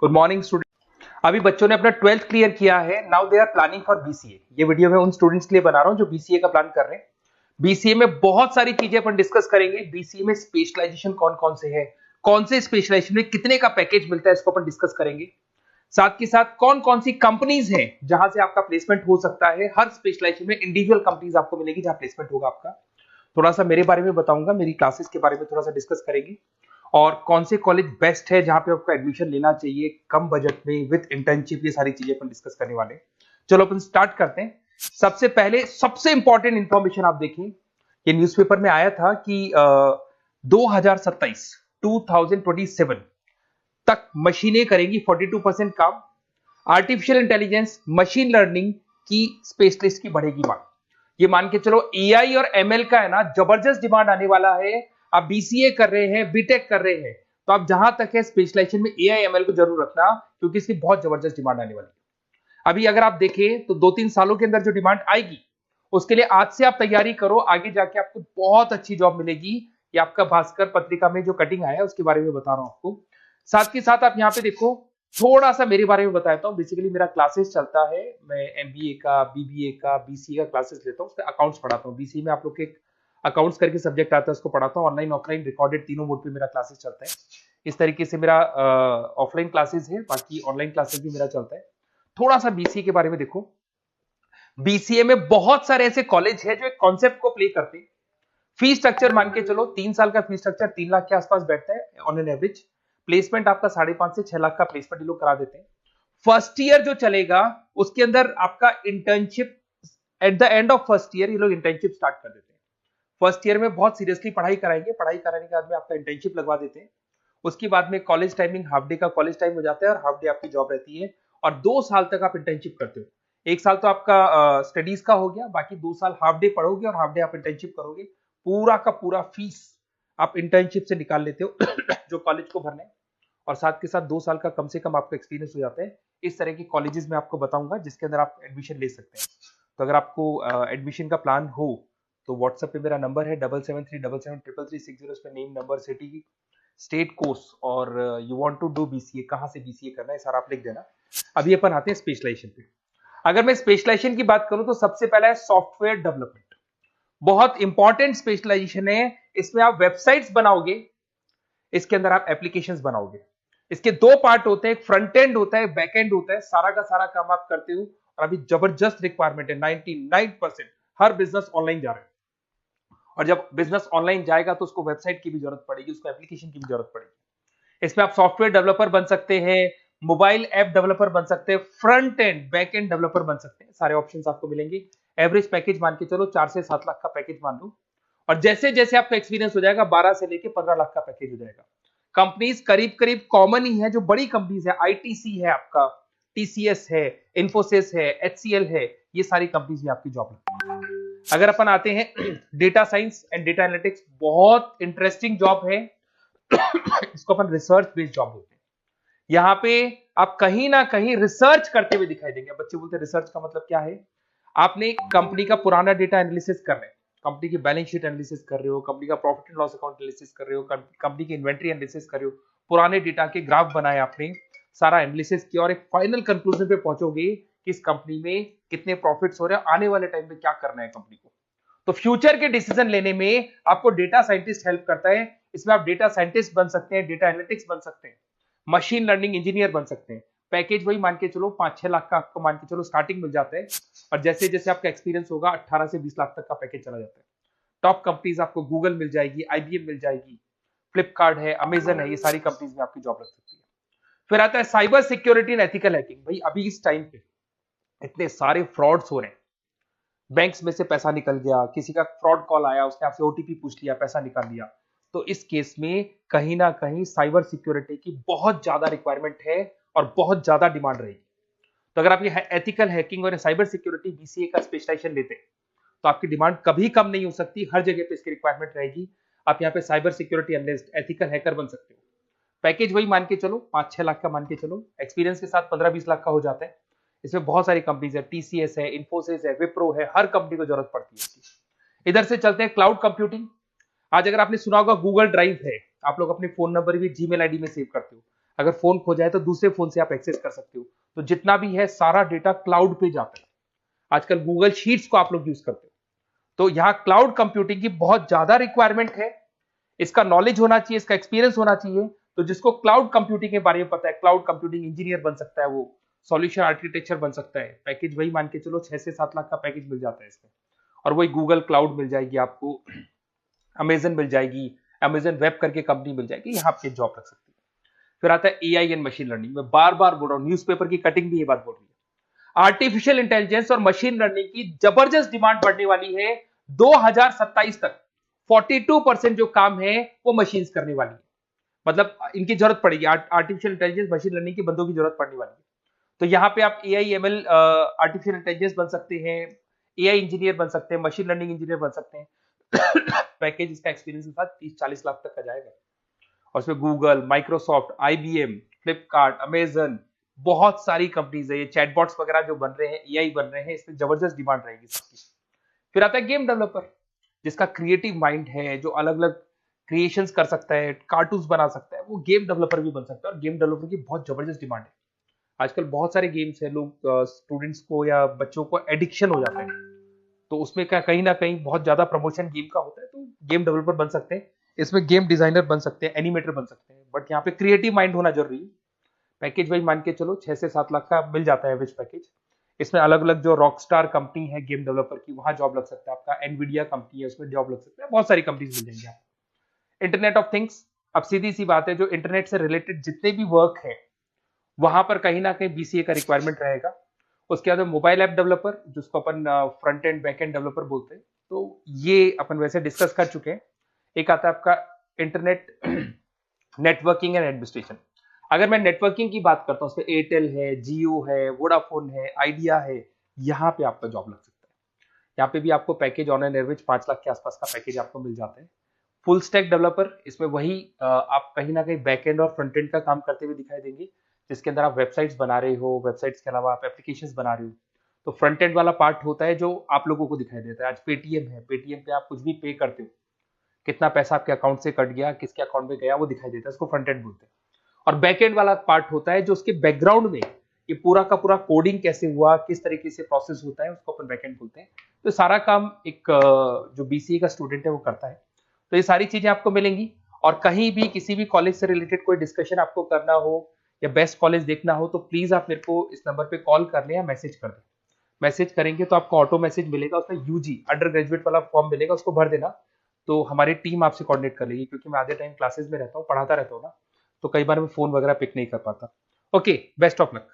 Good morning student. अभी बच्चों ने अपना 12th क्लियर किया है। Now they are planning for BCA. ये वीडियो मैं उन स्टूडेंट्स के लिए बना रहा हूं जो बीसीए का प्लान कर रहे हैं। बीसीए में बहुत सारी चीजें अपन डिस्कस करेंगे। बीसीए में स्पेशलाइजेशन कौन कौन से है, कौन से स्पेशलाइजेशन में कितने का पैकेज मिलता है, इसको अपन डिस्कस करेंगे। साथ के साथ कौन कौन सी कंपनीज हैं जहां से आपका प्लेसमेंट हो सकता है। हर स्पेशलाइजेशन में इंडिविजुअल कंपनीज आपको मिलेगी जहां प्लेसमेंट होगा आपका। थोड़ा सा मेरे बारे में बताऊंगा, मेरी क्लासेस के बारे में थोड़ा सा डिस्कस करेंगे और कौन से कॉलेज बेस्ट है जहां पे आपको एडमिशन लेना चाहिए कम बजट में विद इंटर्नशिप। ये सारी चीजें अपन डिस्कस करने वाले हैं। चलो अपन स्टार्ट करते हैं। सबसे पहले सबसे इंपॉर्टेंट इंफॉर्मेशन आप देखें, ये न्यूज़पेपर में आया था कि 2027 तक मशीनें करेंगी 42% काम। आर्टिफिशियल इंटेलिजेंस, मशीन लर्निंग की स्पेशलिस्ट की बढ़ेगी मांग। ये मान के चलो एआई और एमएल का है ना जबरदस्त डिमांड आने वाला है। आप बीसीए कर रहे हैं, बीटेक कर रहे हैं, तो आप जहां तक है स्पेशलाइजेशन में एआई एमएल को जरूर रखना, क्योंकि इसकी बहुत जबरदस्त डिमांड आने वाली है। अभी अगर आप देखें तो 2-3 सालों के अंदर जो डिमांड आएगी उसके लिए आज से आप तैयारी करो, आगे जाके आपको बहुत अच्छी जॉब मिलेगी। ये आपका भास्कर पत्रिका में जो कटिंग आया है उसके बारे में बता रहा हूं आपको। साथ के साथ आप यहाँ पे देखो, थोड़ा सा मेरे बारे में बताता हूँ। बेसिकली मेरा क्लासेस चलता है, मैं एमबीए का, बीबीए का, बीसीए का क्लासेस लेता हूँ, उसमें अकाउंट्स पढ़ाता हूँ। बीसीए में आप लोग के अकाउंट्स करके सब्जेक्ट आता है, उसको पढ़ाता हूँ। ऑनलाइन ऑफलाइन रिकॉर्डेड तीनों मोड पे मेरा क्लासेस चलता है। इस तरीके से मेरा ऑफलाइन क्लासेस है, बाकी ऑनलाइन क्लासेस भी मेरा चलता है। थोड़ा सा बीसीए के बारे में देखो। बीसीए में बहुत सारे ऐसे कॉलेज है जो एक कॉन्सेप्ट को प्ले करते हैं। फी स्ट्रक्चर मान के चलो 3 साल का फी स्ट्रक्चर 3 लाख के आसपास बैठता है ऑन एन एवरेज। प्लेसमेंट आपका 5.5 से 6 लाख का प्लेसमेंट ये लोग करा देते हैं। फर्स्ट ईयर जो चलेगा उसके अंदर आपका internship, at the end of first year ये लोग इंटर्नशिप स्टार्ट कर देते हैं। फर्स्ट ईयर में बहुत सीरियसली पढ़ाई कराएंगे, पढ़ाई कराने के बाद में आपका इंटर्नशिप लगवा देते हैं। उसके बाद में कॉलेज टाइमिंग हाफ डे का कॉलेज टाइम हो जाता है और हाफ डे आपकी जॉब रहती है। और 2 साल तक आप इंटर्नशिप करते हो। 1 साल तो आपका स्टडीज का हो गया, बाकी 2 साल हाफ डे पढ़ोगे और हाफ डे आप इंटर्नशिप करोगे। पूरा का पूरा फीस आप इंटर्नशिप से निकाल लेते हो जो कॉलेज को भरना है। और साथ के साथ 2 साल का कम से कम आपका एक्सपीरियंस हो जाता है। इस तरह के कॉलेजेस में आपको बताऊंगा जिसके अंदर आप एडमिशन ले सकते हैं। तो अगर आपको एडमिशन का प्लान हो तो व्हाट्सएप पे मेरा नंबर है 7737733360। इस पे name, number, city, state, course और you want to do BCA, कहां से बीसीए करना है सारा आप लिख देना। अभी अपन आते हैं स्पेशलाइजेशन पे। अगर मैं स्पेशलाइजेशन की बात करूं तो सबसे पहला है सॉफ्टवेयर डेवलपमेंट। बहुत इंपॉर्टेंट स्पेशलाइजेशन है। इसमें आप वेबसाइट्स बनाओगे, इसके अंदर आप एप्लीकेशंस बनाओगे। इसके 2 पार्ट होते हैं, एक फ्रंट एंड होता है, बैक एंड होता है। सारा का सारा काम आप करते हो और अभी जबरदस्त रिक्वायरमेंट है। 99% हर बिजनेस ऑनलाइन जा रहा है और जब बिजनेस ऑनलाइन जाएगा तो उसको वेबसाइट की भी जरूरत पड़ेगी, उसको एप्लीकेशन की भी जरूरत पड़ेगी। इसमें आप सॉफ्टवेयर डेवलपर बन सकते हैं, मोबाइल ऐप डेवलपर बन सकते हैं, front end back end developer बन सकते हैं। सारे ऑप्शंस आपको मिलेंगे। एवरेज पैकेज मान के चलो 4 से 7 लाख का पैकेज मान लो। और जैसे जैसे आपका एक्सपीरियंस हो जाएगा 12 से लेके 15 लाख का पैकेज हो जाएगा। कंपनीज करीब करीब कॉमन ही है, जो बड़ी कंपनीज है, आईटीसी है आपका, टीसीएस है, इन्फोसिस है, एचसीएल है, ये सारी कंपनीज में आपकी जॉब लगती है। अगर अपन आते हैं data science and data analytics, बहुत इंटरेस्टिंग जॉब है। इसको अपन रिसर्च बेस्ड जॉब बोलते हैं। यहाँ पे आप कहीं ना कहीं रिसर्च करते हुए दिखाई देंगे। बच्चे बोलते हैं रिसर्च का मतलब क्या है। आपने कंपनी का पुराना डेटा एनालिसिस कर रहे हैं, कंपनी की बैलेंस शीट एनालिसिस कर रहे हो, कंपनी का profit and loss account analysis कर रहे हो, कंपनी की इन्वेंट्री एनालिसिस कर रहे हो, पुराने डेटा के ग्राफ बनाए आपने, सारा एनालिसिस किया और एक फाइनल कंक्लूजन पे पहुंचोगे कि इस कंपनी में कितने प्रॉफिट्स हो रहे हैं, आने वाले टाइम में क्या करना है कंपनी को। तो फ्यूचर के डिसीजन लेने में आपको डेटा साइंटिस्ट हेल्प करता है। इसमें आप डेटा साइंटिस्ट बन सकते हैं, डेटा एनालिटिक्स बन सकते हैं, मशीन लर्निंग इंजीनियर बन सकते हैं। पैकेज वही मान के चलो 5-6 लाख का आपको मान के चलो स्टार्टिंग मिल जाता है। और जैसे जैसे आपका एक्सपीरियंस होगा 18 से 20 लाख तक का पैकेज चला जाता है। टॉप कंपनीज आपको गूगल मिल जाएगी, आईबीएम मिल जाएगी, फ्लिपकार्ट है, अमेजन है, ये सारी कंपनीज में आपकी जॉब लग सकती है। फिर आता है cyber security and ethical hacking. भाई अभी इस टाइम पे इतने सारे फ्रॉड्स हो रहे हैं। बैंक्स में से पैसा निकल गया, किसी का फ्रॉड कॉल आया, उसने आपसे ओटीपी पूछ लिया, पैसा निकाल लिया। तो इस केस में कहीं ना कहीं साइबर सिक्योरिटी की बहुत ज्यादा रिक्वायरमेंट है और बहुत ज्यादा डिमांड रहेगी। तो अगर आप ये एथिकल हैकिंग और साइबर सिक्योरिटी बीसीए का स्पेशलाइजेशन लेते हैं तो आपकी डिमांड कभी कम नहीं हो सकती, हर जगह पे इसकी रिक्वायरमेंट रहेगी। आप यहाँ पे cyber security analyst, ethical hacker बन सकते हो। पैकेज वही मान के चलो 5-6 लाख का मान के चलो, एक्सपीरियंस के साथ 15-20 लाख का हो जाता है। इसमें बहुत सारी कंपनीज है, टीसीएस है, इन्फोसिस है, विप्रो है, हर कंपनी को जरूरत पड़ती है इसकी। इधर से चलते हैं क्लाउड कंप्यूटिंग। आज अगर आपने सुना होगा गूगल ड्राइव है, आप लोग अपने फोन नंबर भी जीमेल आईडी में सेव करते हो। अगर फोन खो जाए तो दूसरे फोन से आप एक्सेस कर सकते हो। तो जितना भी है सारा डेटा क्लाउड पे जाता है। आजकल गूगल शीट्स को आप लोग यूज करते हो, तो यहाँ क्लाउड कंप्यूटिंग की बहुत ज्यादा रिक्वायरमेंट है। इसका नॉलेज होना चाहिए, इसका एक्सपीरियंस होना चाहिए। तो जिसको क्लाउड कंप्यूटिंग के बारे में पता है, क्लाउड कंप्यूटिंग इंजीनियर बन सकता है, वो सॉल्यूशन आर्किटेक्चर बन सकता है। पैकेज वही मान के चलो 6 से 7 लाख का पैकेज मिल जाता है इसमें, और वही गूगल क्लाउड मिल जाएगी आपको, अमेजन मिल जाएगी, अमेजन वेब करके कंपनी मिल जाएगी, यहाँ पे जॉब लग सकती है। फिर आता है एआई एंड मशीन लर्निंग। मैं बार बार बोल रहा हूँ, न्यूज़पेपर की कटिंग भी ये बात बोल रही है। आर्टिफिशियल इंटेलिजेंस और मशीन लर्निंग की जबरदस्त डिमांड बढ़ने वाली है 2027 तक। 42% जो काम है वो मशीन्स करने वाली है, मतलब इनकी जरूरत पड़ेगी। आर्टिफिशियल इंटेलिजेंस मशीन लर्निंग की बंदों की जरूरत पड़ने वाली है। तो यहाँ पे आप एआई एमएल आर्टिफिशियल इंटेलिजेंस बन सकते हैं, एआई इंजीनियर बन सकते हैं, मशीन लर्निंग इंजीनियर बन सकते हैं। पैकेज इसका एक्सपीरियंस के साथ 30-40 लाख तक का जाएगा। और उसमें Google, Microsoft, IBM, Flipkart, Amazon, बहुत सारी कंपनीज है। ये चैटबॉट्स वगैरह जो बन रहे हैं, एआई बन रहे हैं, इसमें जबरदस्त डिमांड रहेगी सबकी। फिर आता है गेम डेवलपर, जिसका क्रिएटिव माइंड है, जो अलग अलग क्रिएशंस कर सकता है, कार्टून्स बना सकता है, वो गेम डेवलपर भी बन सकता है। और गेम डेवलपर की बहुत जबरदस्त डिमांड है। आजकल बहुत सारे गेम्स है, लोग स्टूडेंट्स को या बच्चों को एडिक्शन हो जाता है, तो उसमें क्या कहीं ना कहीं बहुत ज्यादा प्रमोशन गेम का होता है। तो गेम डेवलपर बन सकते हैं, इसमें गेम डिजाइनर बन सकते हैं, एनिमेटर बन सकते हैं, बट यहाँ पे क्रिएटिव माइंड होना जरूरी है। पैकेज भाई मान के चलो 6 से 7 लाख का मिल जाता है एवरेज पैकेज। इसमें अलग अलग जो रॉकस्टार कंपनी है गेम डेवलपर की, वहां जॉब लग सकता है आपका। एनवीडिया कंपनी है, उसमें जॉब लग सकता है। बहुत सारी कंपनीज मिल जाएंगी आपको। इंटरनेट ऑफ थिंग्स, अब सीधी सी बात है, जो इंटरनेट से रिलेटेड जितने भी वर्क है वहां पर कहीं ना कहीं बीसीए का रिक्वायरमेंट रहेगा। उसके बाद मोबाइल ऐप डेवलपर, जिसको अपन front end back end developer बोलते हैं, तो ये अपन वैसे डिस्कस कर चुके हैं। एक आता है आपका इंटरनेट नेटवर्किंग एंड एडमिनिस्ट्रेशन। अगर मैं नेटवर्किंग की बात करता हूँ, उसमें एयरटेल है, जियो है, वोडाफोन है, आइडिया है, यहाँ पे आपका जॉब लग सकता है। यहाँ पे भी आपको package on an average 5 lakh के आसपास का पैकेज आपको मिल जाता है। फुल स्टैक डेवलपर, इसमें वही आप कहीं ना कहीं बैक एंड और फ्रंट एंड का काम करते हुए दिखाई देंगे, जिसके अंदर आप वेबसाइट्स बना रहे हो, वेबसाइट्स के अलावा आप एप्लीकेशंस बना रहे हो। तो फ्रंट एंड वाला पार्ट होता है जो आप लोगों को दिखाई देता है। आज पेटीएम है, पेटीएम पे आप कुछ भी पे करते हो, कितना पैसा आपके अकाउंट से कट गया, किसके अकाउंट में गया, वो दिखाई देता है, उसको फ्रंट एंड बोलते हैं। और बैक एंड वाला पार्ट होता है जो उसके बैकग्राउंड में ये पूरा का पूरा कोडिंग कैसे हुआ, किस तरीके से प्रोसेस होता है, उसको अपन बैक एंड बोलते हैं। तो सारा काम एक जो बीसीए का स्टूडेंट है वो करता है। तो ये सारी चीजें आपको मिलेंगी। और कहीं भी किसी भी कॉलेज से रिलेटेड कोई डिस्कशन आपको करना हो या बेस्ट कॉलेज देखना हो, तो प्लीज आप मेरे को इस नंबर पे कॉल कर लें या मैसेज कर दें। मैसेज करेंगे तो आपको ऑटो मैसेज मिलेगा, उसमें यूजी अंडर ग्रेजुएट वाला फॉर्म मिलेगा, उसको भर देना। तो हमारी टीम आपसे कोऑर्डिनेट कर लेगी, क्योंकि मैं आधे टाइम क्लासेस में रहता हूँ, पढ़ाता रहता हूँ ना, तो कई बार मैं फोन वगैरह पिक नहीं कर पाता। Okay, best of luck.